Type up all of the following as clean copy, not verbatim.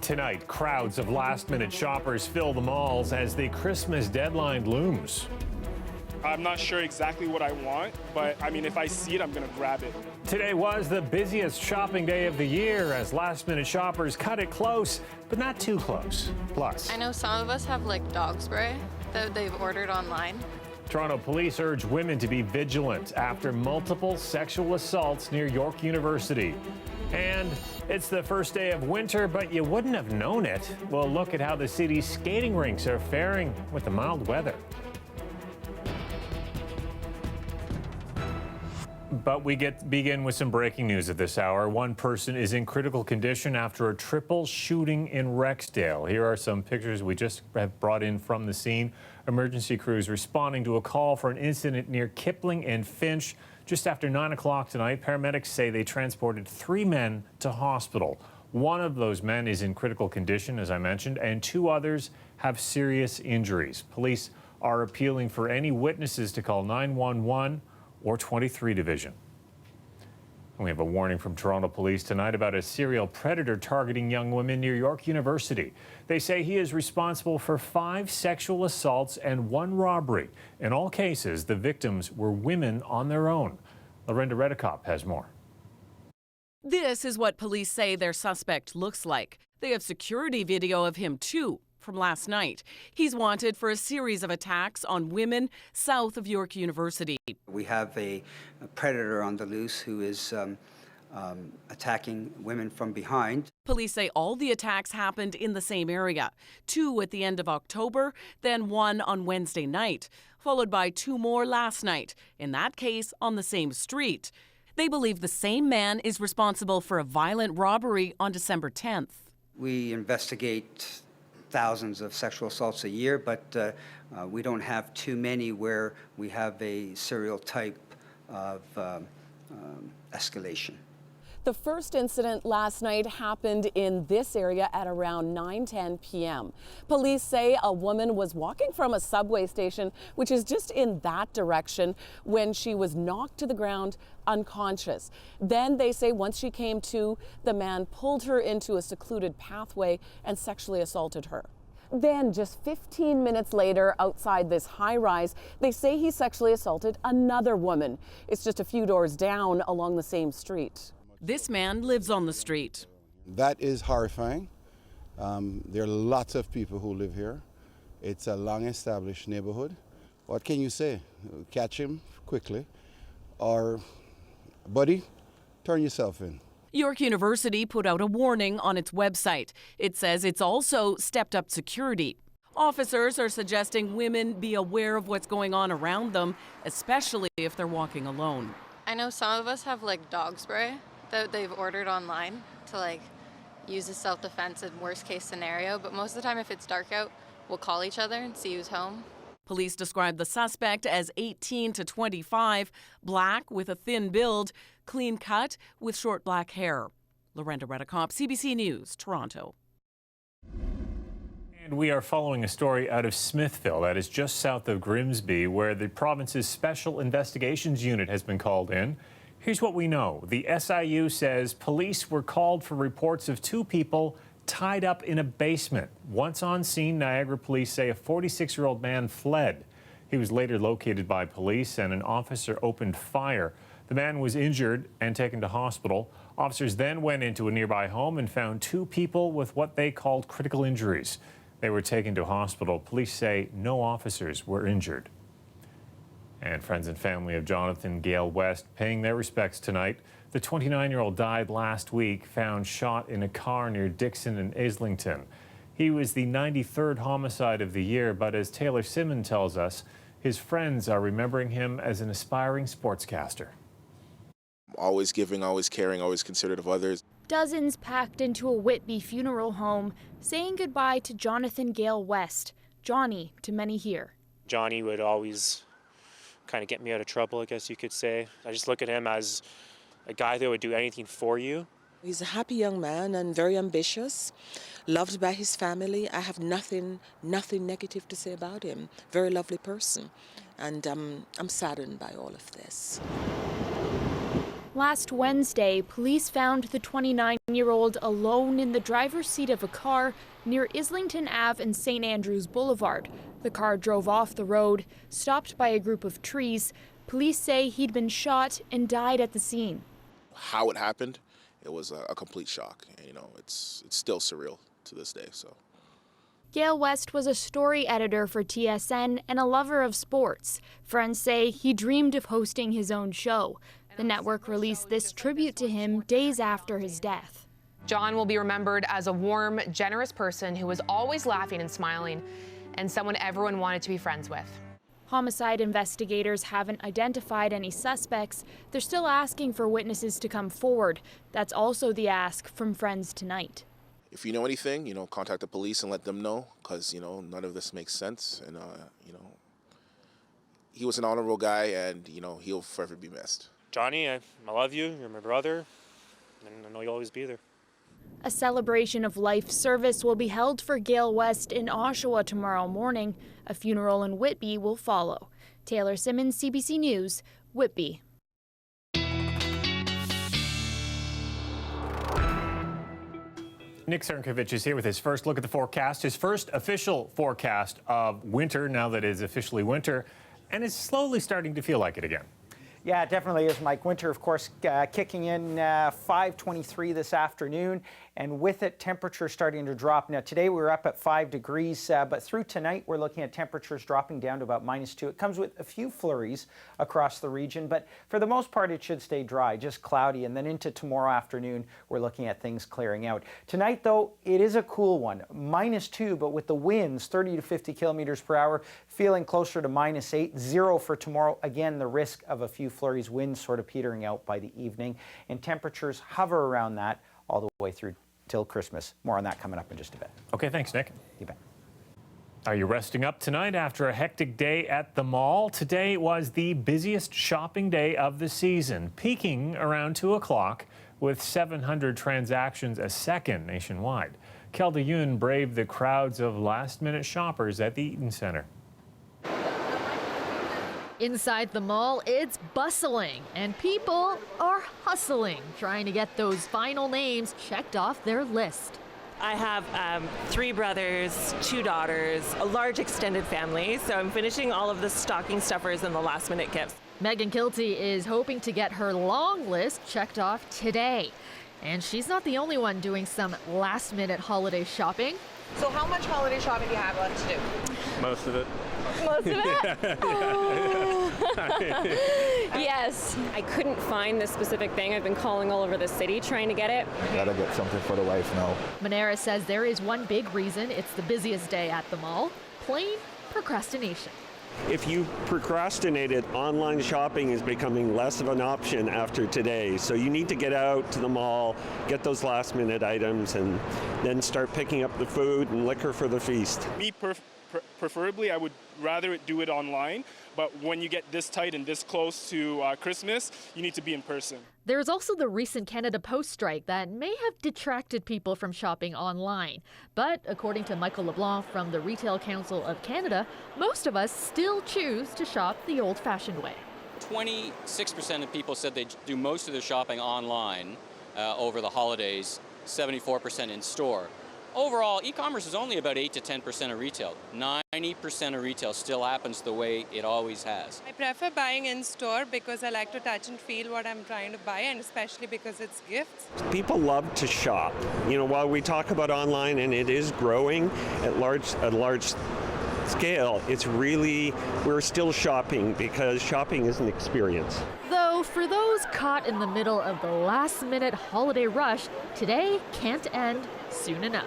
Tonight, crowds of last-minute shoppers fill the malls as the Christmas deadline looms. I'm not sure exactly what I want, but I mean, if I see it, I'm going to grab it. Today was the busiest shopping day of the year as last-minute shoppers cut it close, but not too close. Plus, I know some of us have like dog spray that they've ordered online. Toronto police urge women to be vigilant after multiple sexual assaults near York University. And it's the first day of winter, but you wouldn't have known it. We'll look at how the city's skating rinks are faring with the mild weather. But we begin with some breaking news at this hour. One person is in critical condition after a triple shooting in Rexdale. Here are some pictures we just have brought in from the scene. Emergency crews responding to a call for an incident near Kipling and Finch. Just after 9 o'clock tonight, paramedics say they transported 3 men to hospital. One of those men is in critical condition, as I mentioned, and 2 others have serious injuries. Police are appealing for any witnesses to call 911 or 23 Division. We have a warning from Toronto Police tonight about a serial predator targeting young women near York University. They say he is responsible for 5 sexual assaults and 1 robbery. In all cases, the victims were women on their own. Lorenda Redekop has more. This is what police say their suspect looks like. They have security video of him, too, from last night. He's wanted for a series of attacks on women south of York University. We have a predator on the loose who is attacking women from behind. Police say all the attacks happened in the same area. 2 at the end of October, then 1 on Wednesday night, followed by 2 more last night, in that case on the same street. They believe the same man is responsible for a violent robbery on December 10th. We investigate thousands of sexual assaults a year, but we don't have too many where we have a serial type of escalation. The first incident last night happened in this area at around 9:10 p.m. Police say a woman was walking from a subway station, which is just in that direction, when she was knocked to the ground unconscious. Then they say once she came to, the man pulled her into a secluded pathway and sexually assaulted her. Then, just 15 minutes later, outside this high-rise, they say he sexually assaulted another woman. It's just a few doors down along the same street. This man lives on the street. That is horrifying. There are lots of people who live here. It's a long-established neighborhood. What can you say? Catch him quickly, or, buddy, turn yourself in. York University put out a warning on its website. It says it's also stepped up security. Officers are suggesting women be aware of what's going on around them, especially if they're walking alone. I know some of us have like dog spray that they've ordered online to like use as self-defense in worst case scenario, but most of the time if it's dark out, we'll call each other and see who's home. Police describe the suspect as 18 to 25, black with a thin build, clean cut with short black hair. Lorenda Redekop, CBC News, Toronto. And we are following a story out of Smithville, that is just south of Grimsby, where the province's Special Investigations Unit has been called in. Here's what we know. The SIU says police were called for reports of 2 people tied up in a basement. Once on scene, Niagara police say a 46-year-old man fled. He was later located by police and an officer opened fire. The man was injured and taken to hospital. Officers then went into a nearby home and found 2 people with what they called critical injuries. They were taken to hospital. Police say no officers were injured. And friends and family of Jonathan Gale West paying their respects tonight. The 29-year-old died last week, found shot in a car near Dixon and Islington. He was the 93rd homicide of the year, but as Taylor Simon tells us, his friends are remembering him as an aspiring sportscaster. Always giving, always caring, always considerate of others. Dozens packed into a Whitby funeral home, saying goodbye to Jonathan Gale West, Johnny to many here. Johnny would always kind of get me out of trouble, I guess you could say. I just look at him as a guy that would do anything for you. He's a happy young man and very ambitious, loved by his family. I have nothing negative to say about him. Very lovely person, and I'm saddened by all of this. Last Wednesday, police found the 29-year-old alone in the driver's seat of a car near Islington Ave and St. Andrews Boulevard. The car drove off the road, stopped by a group of trees. Police say he'd been shot and died at the scene. How it happened, it was a complete shock. You know, it's still surreal to this day. So. Gail West was a story editor for TSN and a lover of sports. Friends say he dreamed of hosting his own show. The network released this tribute to him days after his death. John will be remembered as a warm, generous person who was always laughing and smiling, and someone everyone wanted to be friends with. Homicide investigators haven't identified any suspects. They're still asking for witnesses to come forward. That's also the ask from friends tonight. If you know anything, you know, contact the police and let them know, because, you know, none of this makes sense. And, you know, he was an honorable guy, and, you know, he'll forever be missed. Johnny, I love you. You're my brother, and I know you'll always be there. A celebration of life service will be held for Gail West in Oshawa tomorrow morning. A funeral in Whitby will follow. Taylor Simmons, CBC News, Whitby. Nick Cernkovich is here with his first look at the forecast, his first official forecast of winter now that it is officially winter, and it's slowly starting to feel like it again. Yeah, it definitely is, Mike. Winter, of course, kicking in 5:23 this afternoon, and with it, temperatures starting to drop. Now, today we were up at 5 degrees, but through tonight, we're looking at temperatures dropping down to about -2. It comes with a few flurries across the region, but for the most part, it should stay dry, just cloudy. And then into tomorrow afternoon, we're looking at things clearing out. Tonight, though, it is a cool one, -2, but with the winds 30 to 50 kilometers per hour, feeling closer to -8, 0 for tomorrow. Again, the risk of a few flurries, winds sort of petering out by the evening, and temperatures hover around that all the way through till Christmas. More on that coming up in just a bit. Okay, thanks, Nick. You bet. Are you resting up tonight after a hectic day at the mall? Today was the busiest shopping day of the season, peaking around 2 o'clock with 700 transactions a second nationwide. Kelda Yun braved the crowds of last-minute shoppers at the Eaton Center. Inside the mall, it's bustling, and people are hustling, trying to get those final names checked off their list. I have 3 brothers, 2 daughters, a large extended family, so I'm finishing all of the stocking stuffers and the last-minute gifts. Megan Kilty is hoping to get her long list checked off today. And she's not the only one doing some last-minute holiday shopping. So how much holiday shopping do you have left to do? Most of it. Most of it? Oh. Yes. I couldn't find this specific thing. I've been calling all over the city trying to get it. Gotta get something for the wife now. Manera says there is one big reason it's the busiest day at the mall: plain procrastination. If you procrastinated, online shopping is becoming less of an option after today. So you need to get out to the mall, get those last minute items, and then start picking up the food and liquor for the feast. Me preferably, I would rather do it online, but when you get this tight and this close to Christmas, you need to be in person. There's also the recent Canada Post strike that may have detracted people from shopping online. But according to Michael LeBlanc from the Retail Council of Canada, most of us still choose to shop the old-fashioned way. 26% of people said they do most of their shopping online over the holidays, 74% in store. Overall, e-commerce is only about 8 to 10% of retail. 90% of retail still happens the way it always has. I prefer buying in store because I like to touch and feel what I'm trying to buy, and especially because it's gifts. People love to shop. You know, while we talk about online and it is growing at large scale, it's really, we're still shopping because shopping is an experience. Though for those caught in the middle of the last-minute holiday rush, today can't end soon enough.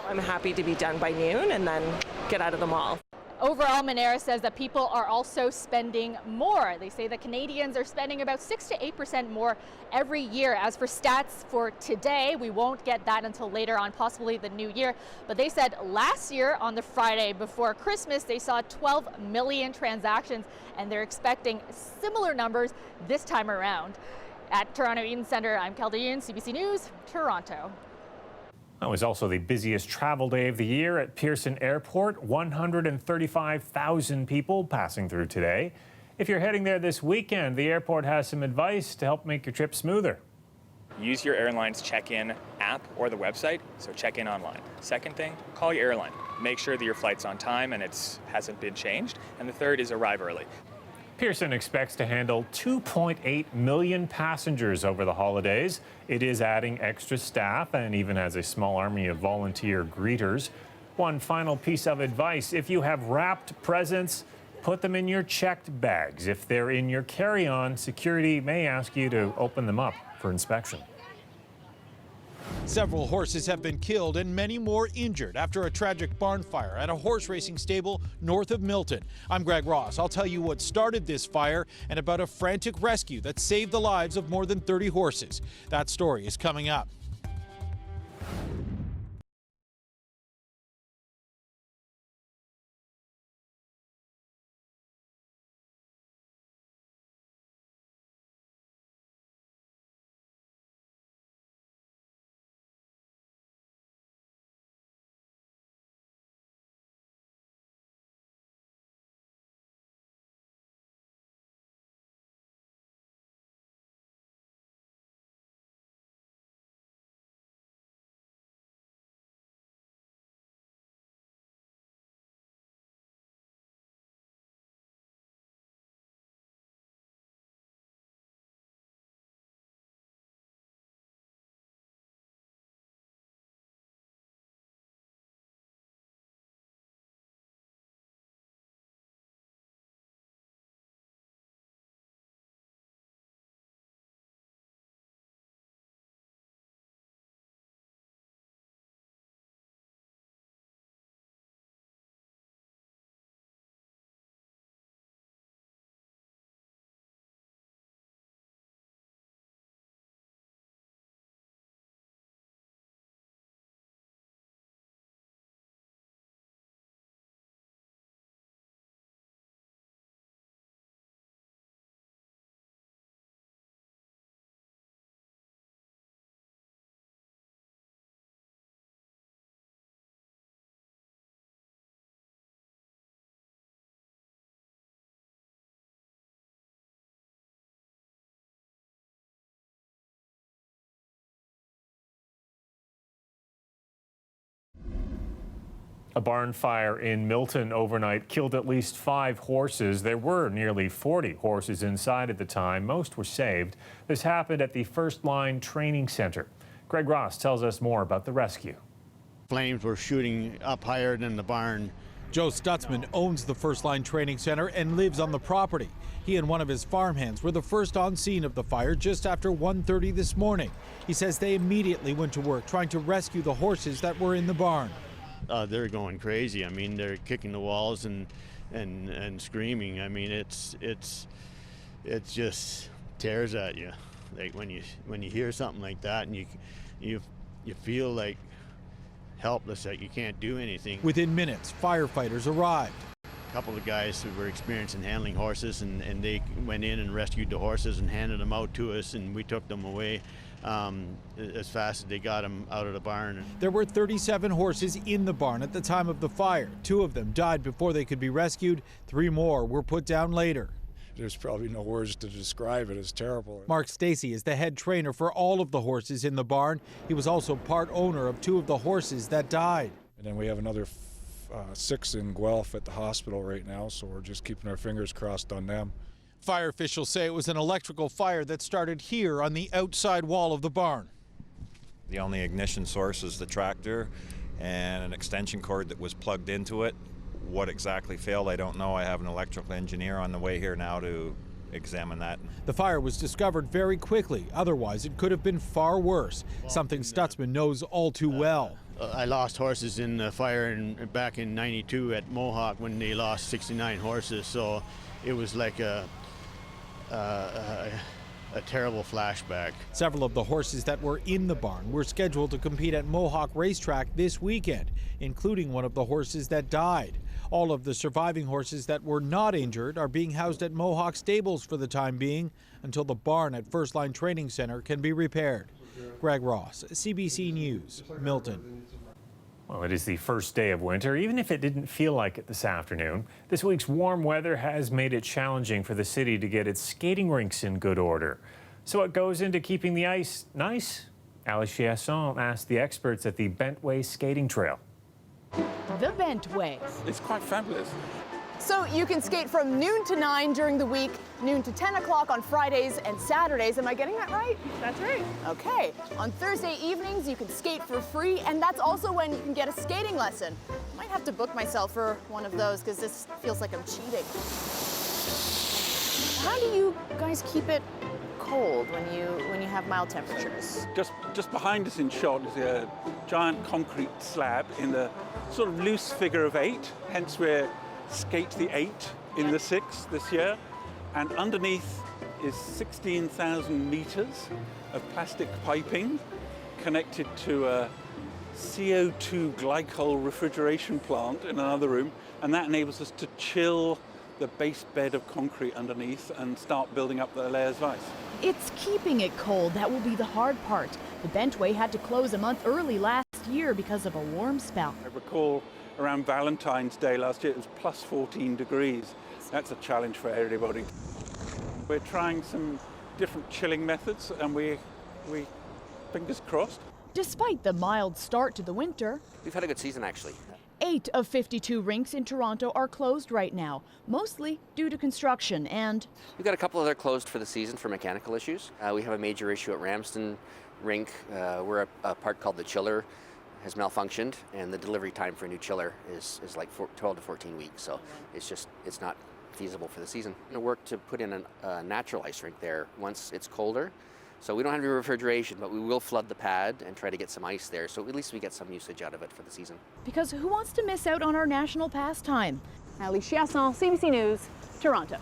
I'm happy to be done by noon and then get out of the mall. Overall, Manera says that people are also spending more. They say that Canadians are spending about 6 to 8% more every year. As for stats for today, we won't get that until later on, possibly the new year. But they said last year on the Friday before Christmas, they saw 12 million transactions, and they're expecting similar numbers this time around. At Toronto Eaton Centre, I'm Kelda Yun, CBC News, Toronto. That was also the busiest travel day of the year at Pearson Airport. 135,000 people passing through today. If you're heading there this weekend, the airport has some advice to help make your trip smoother. Use your airline's check-in app or the website, so check in online. Second thing, call your airline. Make sure that your flight's on time and it hasn't been changed. And the third is arrive early. Pearson expects to handle 2.8 million passengers over the holidays. It is adding extra staff and even has a small army of volunteer greeters. One final piece of advice: if you have wrapped presents, put them in your checked bags. If they're in your carry-on, security may ask you to open them up for inspection. Several horses have been killed and many more injured after a tragic barn fire at a horse racing stable north of Milton. I'm Greg Ross. I'll tell you what started this fire and about a frantic rescue that saved the lives of more than 30 horses. That story is coming up. A barn fire in Milton overnight killed at least 5 horses. There were nearly 40 horses inside at the time. Most were saved. This happened at the First Line Training Center. Greg Ross tells us more about the rescue. Flames were shooting up higher than the barn. Joe Stutzman owns the First Line Training Center and lives on the property. He and one of his farmhands were the first on scene of the fire just after 1:30 this morning. He says they immediately went to work trying to rescue the horses that were in the barn. They're going crazy. I mean, they're kicking the walls and screaming. I mean, it just tears at you. Like when you hear something like that, and you feel like helpless, that you can't do anything. Within minutes, firefighters arrived. A couple of guys who were experienced in handling horses, and they went in and rescued the horses and handed them out to us, and we took them away as fast as they got them out of the barn. There were 37 horses in the barn at the time of the fire. 2 of them died before they could be rescued. 3 more were put down later. There's probably no words to describe it. It's terrible. Mark Stacy is the head trainer for all of the horses in the barn. He was also part owner of 2 of the horses that died. And then we have another 6 in Guelph at the hospital right now, so we're just keeping our fingers crossed on them. Fire officials say it was an electrical fire that started here on the outside wall of the barn. The only ignition source is the tractor and an extension cord that was plugged into it. What exactly failed, I don't know. I have an electrical engineer on the way here now to examine that. The fire was discovered very quickly. Otherwise, it could have been far worse, something Stutzman knows all too well. I lost horses in the fire back in '92 at Mohawk when they lost 69 horses, so it was like a terrible flashback. Several of the horses that were in the barn were scheduled to compete at Mohawk Racetrack this weekend, including one of the horses that died. All of the surviving horses that were not injured are being housed at Mohawk Stables for the time being until the barn at First Line Training Center can be repaired. Greg Ross, CBC News, Milton. Well, it is the first day of winter, even if it didn't feel like it this afternoon. This week's warm weather has made it challenging for the city to get its skating rinks in good order. So what goes into keeping the ice nice? Ali Chiasson asked the experts at the Bentway Skating Trail. The Bentway. It's quite fabulous. So you can skate from noon to 9 during the week, noon to 10 o'clock on Fridays and Saturdays. Am I getting that right? That's right. Okay. On Thursday evenings, you can skate for free, and that's also when you can get a skating lesson. Might have to book myself for one of those because this feels like I'm cheating. How do you guys keep it cold when you have mild temperatures? Just behind us in shot is a giant concrete slab in the sort of loose figure of 8, hence we're skate the 8 in the 6 this year, and underneath is 16,000 meters of plastic piping connected to a CO2 glycol refrigeration plant in another room, and that enables us to chill the base bed of concrete underneath and start building up the layers of ice. It's keeping it cold that will be the hard part. The Bentway had to close a month early last year because of a warm spell. I recall around Valentine's Day last year, it was plus 14 degrees. That's a challenge for everybody. We're trying some different chilling methods, and we fingers crossed. Despite the mild start to the winter, we've had a good season actually. 8 of 52 rinks in Toronto are closed right now, mostly due to construction, and we've got a couple that are closed for the season for mechanical issues. We have a major issue at Ramsden Rink. We're a part called the chiller has malfunctioned, and the delivery time for a new chiller is like 12 to 14 weeks, so it's not feasible for the season. We're going to work to put in a natural ice rink there once it's colder, so we don't have any refrigeration, but we will flood the pad and try to get some ice there, so at least we get some usage out of it for the season. Because who wants to miss out on our national pastime? Ali Chiasson, CBC News, Toronto.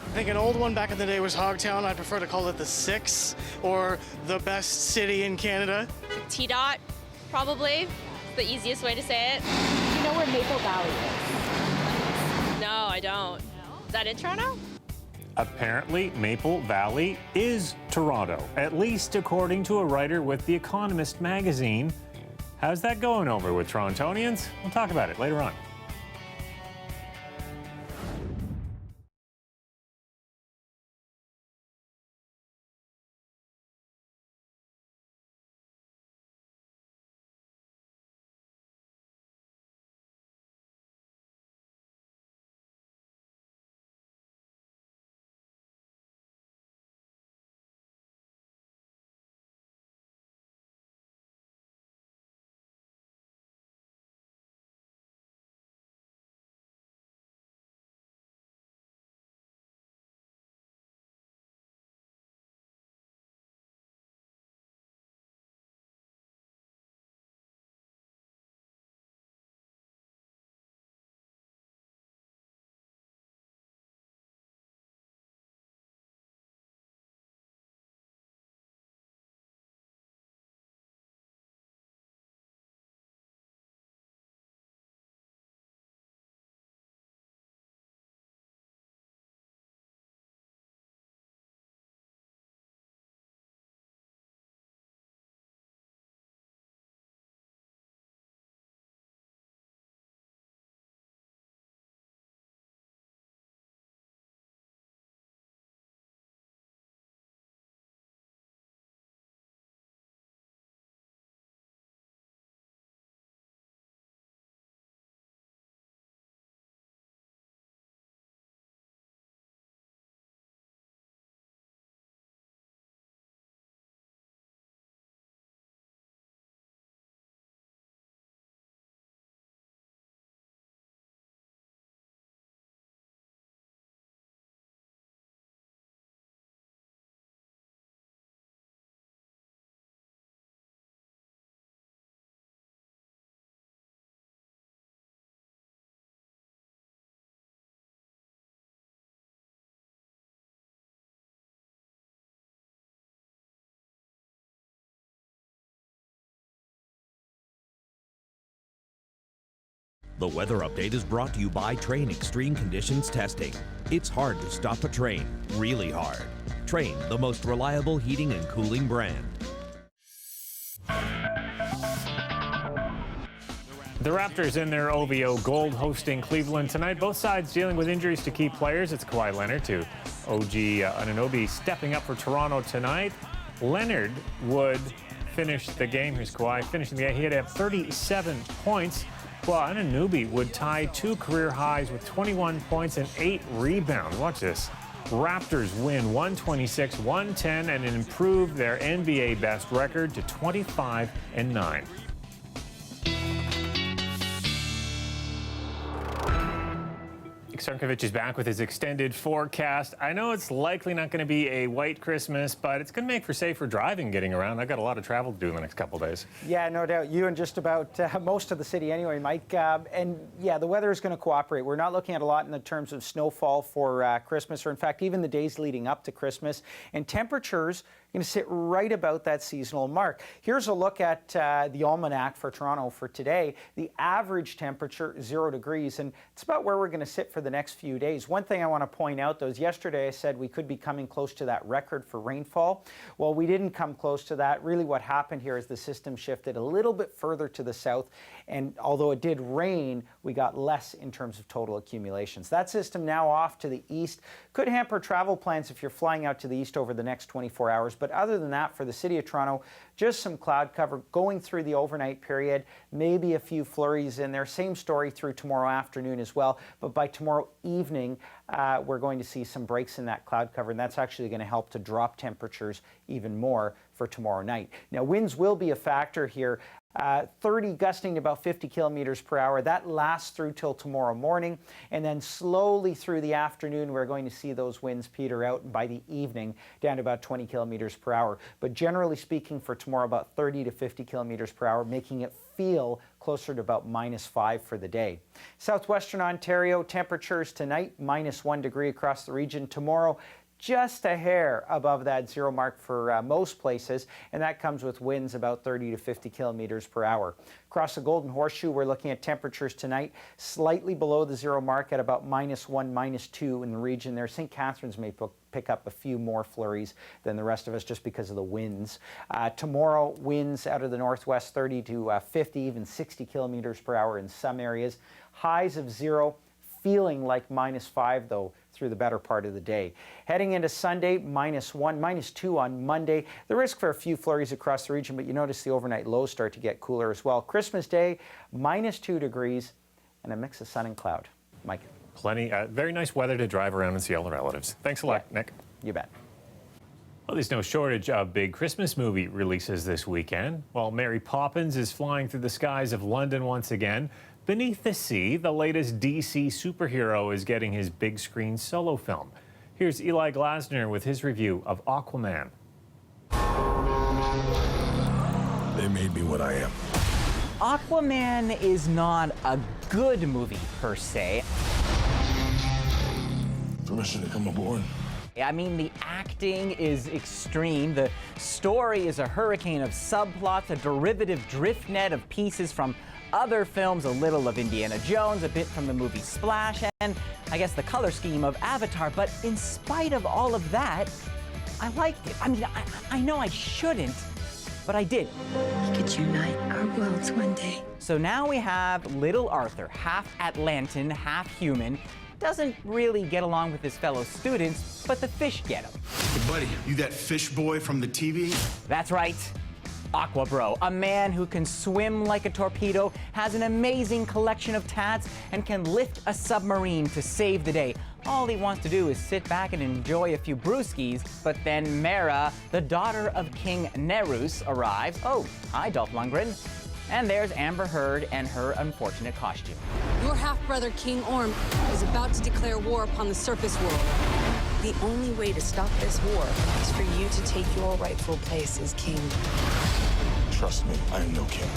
I think an old one back in the day was Hogtown. I prefer to call it the 6 or the best city in Canada. T-Dot, probably. It's the easiest way to say it. Do you know where Maple Valley is? No, I don't. No? Is that in Toronto? Apparently, Maple Valley is Toronto, at least according to a writer with The Economist magazine. How's that going over with Torontonians? We'll talk about it later on. The weather update is brought to you by Train Extreme Conditions Testing. It's hard to stop a train, really hard. Train, the most reliable heating and cooling brand. The Raptors in their OVO Gold hosting Cleveland tonight. Both sides dealing with injuries to key players. It's Kawhi Leonard to OG Anunoby stepping up for Toronto tonight. Leonard would finish the game. Here's Kawhi finishing the game. He had to have 37 points, while Anunoby would tie 2 career highs with 21 points and 8 rebounds. Watch this. Raptors win 126-110 and improve their NBA best record to 25-9. Sarkovich is back with his extended forecast. I know it's likely not going to be a white Christmas, but it's going to make for safer driving getting around. I've got a lot of travel to do in the next couple days. Yeah, no doubt. You and just about most of the city anyway, Mike. And yeah, the weather is going to cooperate. We're not looking at a lot in the terms of snowfall for Christmas, or in fact, even the days leading up to Christmas. And temperatures going to sit right about that seasonal mark. Here's a look at the almanac for Toronto for today. The average temperature, 0 degrees, and it's about where we're going to sit for the next few days. One thing I want to point out, though, is yesterday I said we could be coming close to that record for rainfall. Well, we didn't come close to that. Really what happened here is the system shifted a little bit further to the south, and although it did rain, we got less in terms of total accumulations. That system now off to the east could hamper travel plans if you're flying out to the east over the next 24 hours. But other than that, for the City of Toronto, just some cloud cover going through the overnight period, maybe a few flurries in there. Same story through tomorrow afternoon as well. But by tomorrow evening, we're going to see some breaks in that cloud cover, and that's actually going to help to drop temperatures even more for tomorrow night. Now, winds will be a factor here. 30 gusting to about 50 kilometers per hour. That lasts through till tomorrow morning, and then slowly through the afternoon we're going to see those winds peter out, and by the evening down to about 20 kilometers per hour. But generally speaking for tomorrow, about 30 to 50 kilometers per hour, making it feel closer to about -5 for the day. Southwestern Ontario, temperatures tonight -1 degree across the region. Tomorrow, just a hair above that 0 mark for most places, and that comes with winds about 30 to 50 kilometers per hour. Across the Golden Horseshoe, we're looking at temperatures tonight slightly below the 0 mark at about -1, -2 in the region there. St. Catharines may pick up a few more flurries than the rest of us just because of the winds. Tomorrow, winds out of the northwest 30 to 50, even 60 kilometers per hour in some areas. Highs of 0, feeling like -5 though through the better part of the day. Heading into Sunday, -1, -2 on Monday. The risk for a few flurries across the region, but you notice the overnight lows start to get cooler as well. Christmas Day, -2 degrees and a mix of sun and cloud. Mike. Plenty, very nice weather to drive around and see all the relatives. Thanks a lot, Nick. You bet. Well, there's no shortage of big Christmas movie releases this weekend. While Mary Poppins is flying through the skies of London once again, beneath the sea, the latest DC superhero is getting his big screen solo film. Here's Eli Glasner with his review of Aquaman. They made me what I am. Aquaman is not a good movie per se. Permission to come aboard. I mean, the acting is extreme. The story is a hurricane of subplots, a derivative drift net of pieces from other films, a little of Indiana Jones, a bit from the movie Splash, and I guess the color scheme of Avatar. But in spite of all of that, I liked it. I mean, I know I shouldn't, but I did. We could unite our worlds one day. So now we have little Arthur, half Atlantean, half human. Doesn't really get along with his fellow students, but the fish get him. Hey, buddy, you that fish boy from the TV? That's right. Aqua Bro, a man who can swim like a torpedo, has an amazing collection of tats, and can lift a submarine to save the day. All he wants to do is sit back and enjoy a few brewskis, but then Mera, the daughter of King Nerus, arrives. Oh, hi, Dolph Lundgren. And there's Amber Heard and her unfortunate costume. Your half-brother, King Orm, is about to declare war upon the surface world. The only way to stop this war is for you to take your rightful place as king. Trust me, I am no king.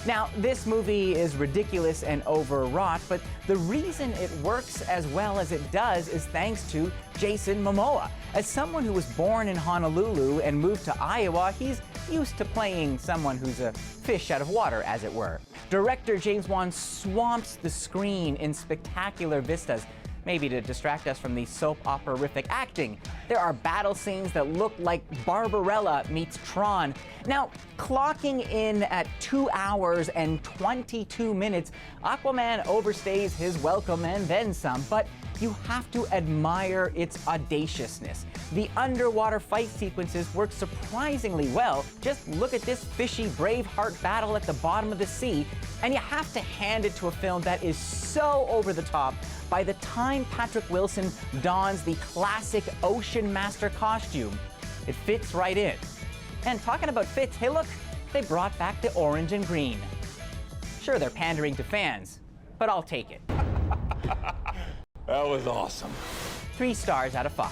Now, this movie is ridiculous and overwrought, but the reason it works as well as it does is thanks to Jason Momoa. As someone who was born in Honolulu and moved to Iowa, he's used to playing someone who's a fish out of water, as it were. Director James Wan swamps the screen in spectacular vistas. Maybe to distract us from the soap opera-rific acting. There are battle scenes that look like Barbarella meets Tron. Now, clocking in at 2 hours and 22 minutes, Aquaman overstays his welcome and then some, but you have to admire its audaciousness. The underwater fight sequences work surprisingly well. Just look at this fishy Braveheart battle at the bottom of the sea, and you have to hand it to a film that is so over the top. By the time Patrick Wilson dons the classic Ocean Master costume, it fits right in. And talking about fits, hey look, they brought back the orange and green. Sure, they're pandering to fans, but I'll take it. That was awesome. 3 stars out of 5.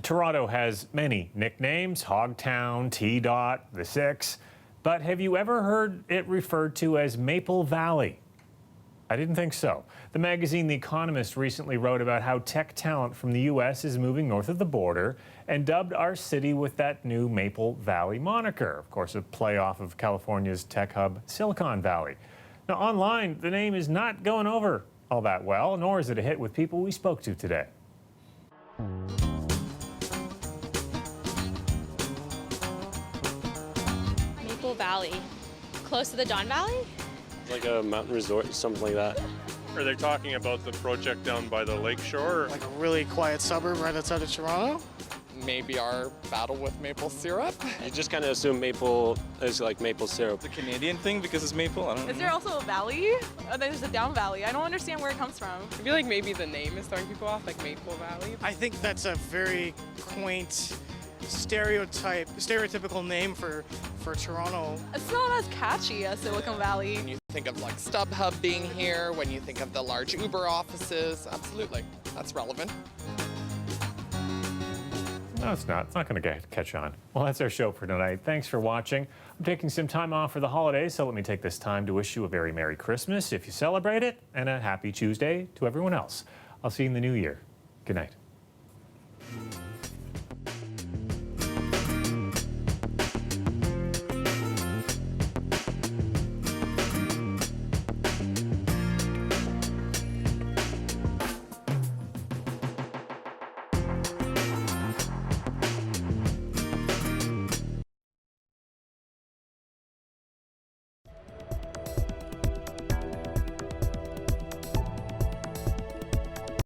Toronto has many nicknames, Hogtown, T-Dot, the Six, but have you ever heard it referred to as Maple Valley? I didn't think so. The magazine The Economist recently wrote about how tech talent from the U.S. is moving north of the border and dubbed our city with that new Maple Valley moniker. Of course, a play off of California's tech hub, Silicon Valley. Now, online, the name is not going over all that well, nor is it a hit with people we spoke to today. Maple Valley. Close to the Don Valley? Like a mountain resort, something like that. Are they talking about the project down by the lake shore? Like a really quiet suburb right outside of Toronto? Maybe our battle with maple syrup. You just kind of assume maple is like maple syrup. The Canadian thing because it's maple, I don't know. Is there also a valley? Oh, there's a down valley. I don't understand where it comes from. I feel like maybe the name is throwing people off, like Maple Valley. I think that's a very quaint stereotypical name for Toronto. It's not as catchy as Silicon Valley. When you think of like StubHub being here, when you think of the large Uber offices, absolutely, that's relevant. No, it's not. It's not going to catch on. Well, that's our show for tonight. Thanks for watching. I'm taking some time off for the holidays, so let me take this time to wish you a very Merry Christmas if you celebrate it, and a Happy Tuesday to everyone else. I'll see you in the new year. Good night.